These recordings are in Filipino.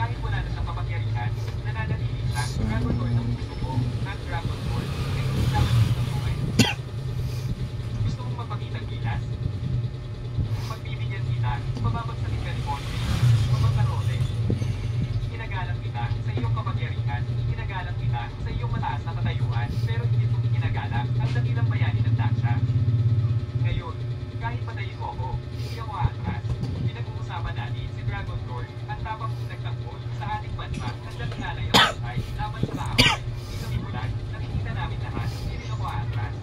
Kahit wala na siyang kapangyarihan, nananatili siya. Dragon Lord ang gusto ko. Ang Dragon Lord ay hindi dapat gusto mo ay. Gusto mong mapakitang gilas? Pagbibigyan kita, pababagsakin ka ni Monty. Pabagkarole. Ginagalang kita sa iyong kapangyarihan. Ginagalang kita sa iyong mataas na katayuan. Pero hindi ito ginagalang ang dakilang bayani ng Daksha. Ngayon, kahit patayin mo ako, hindi ako aatras. Pinag-uusapan natin si Dragon Lord ang tapang kong nagtanggol sa ating bansa hanggang inalay ang buhay laban sa kaaway. Di kami bulan, nakikita namin lahat, hindi rin ako aatras.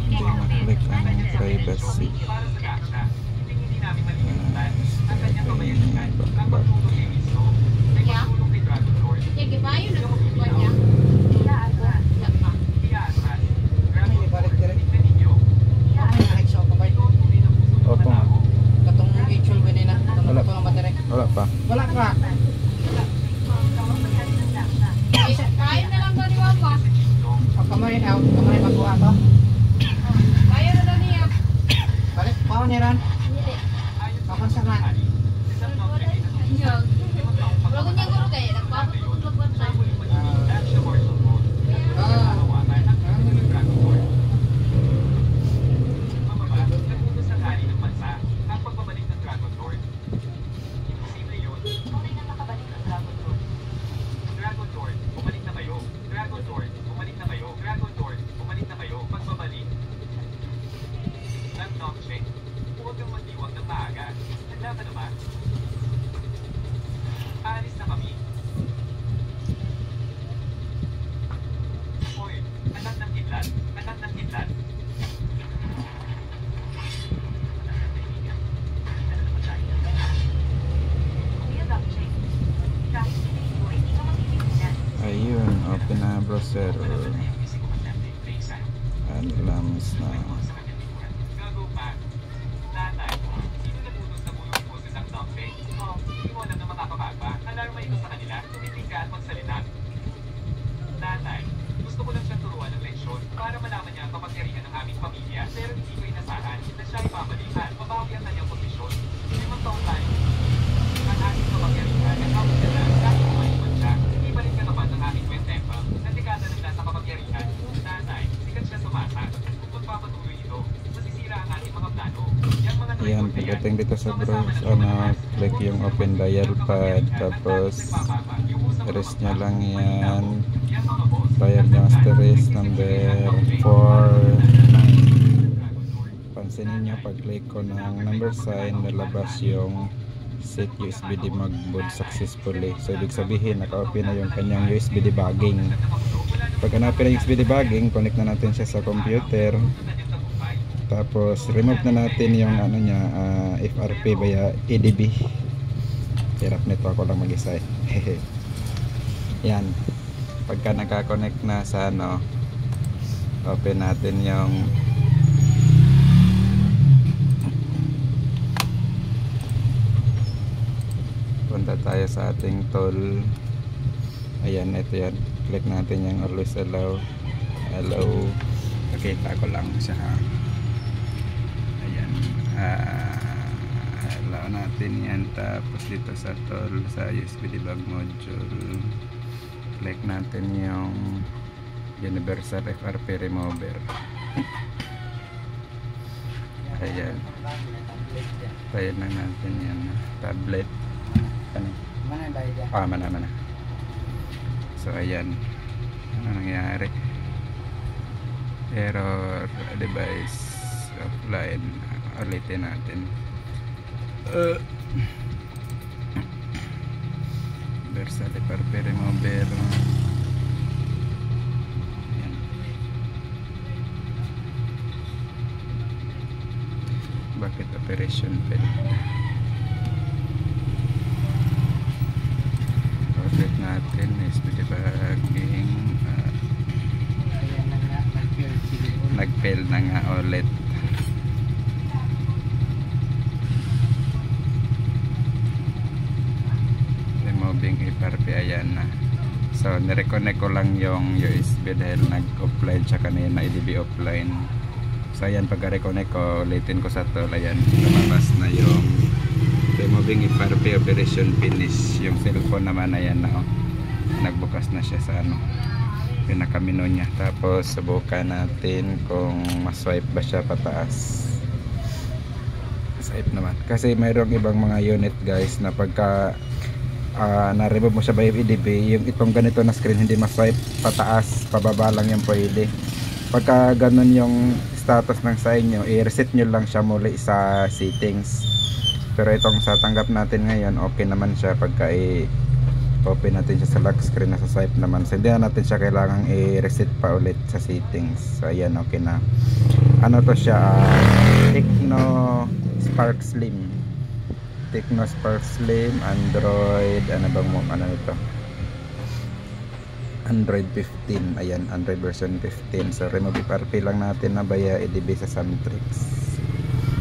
Hindi mahalik ang privacy. Para sa Daksha, hindi namin malilimutan ang kanyang kabayanihan, ang pagtulong kay Miso, ay pagtulong kay Dragon Lord. Ikaw mabibilang. Iaatras. Dragon Lord, tignan ninyo. Opo. Katong actual ba nila? Wala. Wala pa. Wala pa. Kain na lang ba ni Mama? Kamay out, kamay magkuha to. Kaya na lang niya. Balik pa ni Ran. Kapan sa man? Iya. Bago niya guro kaya nagpapatulog sa. Alis na kami. Hoy, anak ng kidlat. Anak ng kidlat. Ayun, open na browser. Alarms na. Gago pa. Tatay, sino nagutos na bulong yung boses ang topic? Oh, hindi mo alam na makakapagpa. Alarma ito sa kanila, tumitig ka at magsalita. Tatay, gusto ko lang siyang turuan ng leksyon para malaman niya ang kapangyarihan ng aming pamilya. Pero hindi ko inasahan na siya ay pamalihan. Mabawi ang kanyang posisyon. 5 taon tayo. Ang aming kapangyarihan at hawak niya na kahit kumaliman siya. Hindi pa rin katapat ng aming Twin Temple. Natikada ng nasa kapangyarihan. Tatay, sikat siya sa masa. Kung magpapatuloy ito, masisira ang ating mga plano. Yung mga Ayan, pagdating dito sa browser, click yung open dial pad, tapos rest nyo lang yan. Dial nyo asterisk number 4. Pansinin nyo, pag-click ko ng number sign, nalabas yung set USB debug boot successfully. So, ibig sabihin, naka-open na yung kanyang USB debugging. Pag hanapin na USB debugging, connect na natin siya sa computer. Tapos remove na natin yung ano niya, FRP via EDB. Hirap nito, ako lang mag-isa eh. Yan. Pagka naka-connect na sa ano, open natin yung punta tayo sa ating tool. Ayan, ito yan. Click natin yung always allow. Allow. Nakita ko lang siya ha. Allow natin yan, tapos dito sa tool, sa USB debug module, click natin yung universal FRP remover. Ayan, tayo na natin yan, tablet ano? Mana. So ayan, ano nangyari, error device offline. Ulitin natin. Universal FRP remover. Ayan. Bakit operation failed? Ulit natin USB debugging. Nag-fail na nga ulit. Removing FRP, ayan na. So nireconnect ko lang yung USB dahil nag-offline siya kanina, EDB offline. So ayan, pag reconnect ko, ulitin ko sa tool. Ayan, lumabas na yung removing FRP operation finish. Yung cellphone naman, ayan na, oh, nagbukas na siya sa ano, pinakamino niya. Tapos subukan natin kung maswipe ba siya pataas. Swipe naman, kasi mayroong ibang mga unit guys na pagka na-remove mo siya by EDB, yung itong ganito na screen hindi maswipe pataas, pababa lang yung pwede. Pagka ganun yung status ng sa inyo, i-reset nyo lang siya muli sa settings. Pero itong sa tanggap natin ngayon, okay naman siya. Pagka i-open natin siya sa lock screen na sa swipe naman, so hindi na natin siya kailangang i-reset pa ulit sa settings. So ayan, okay na. Ano to siya, Tecno Spark Slim. Tecno Spark Slim, Android, ano bang mo, ano ito? Android 15, ayan, Android version 15. So remove FRP lang natin na via EDB sa Samtrix.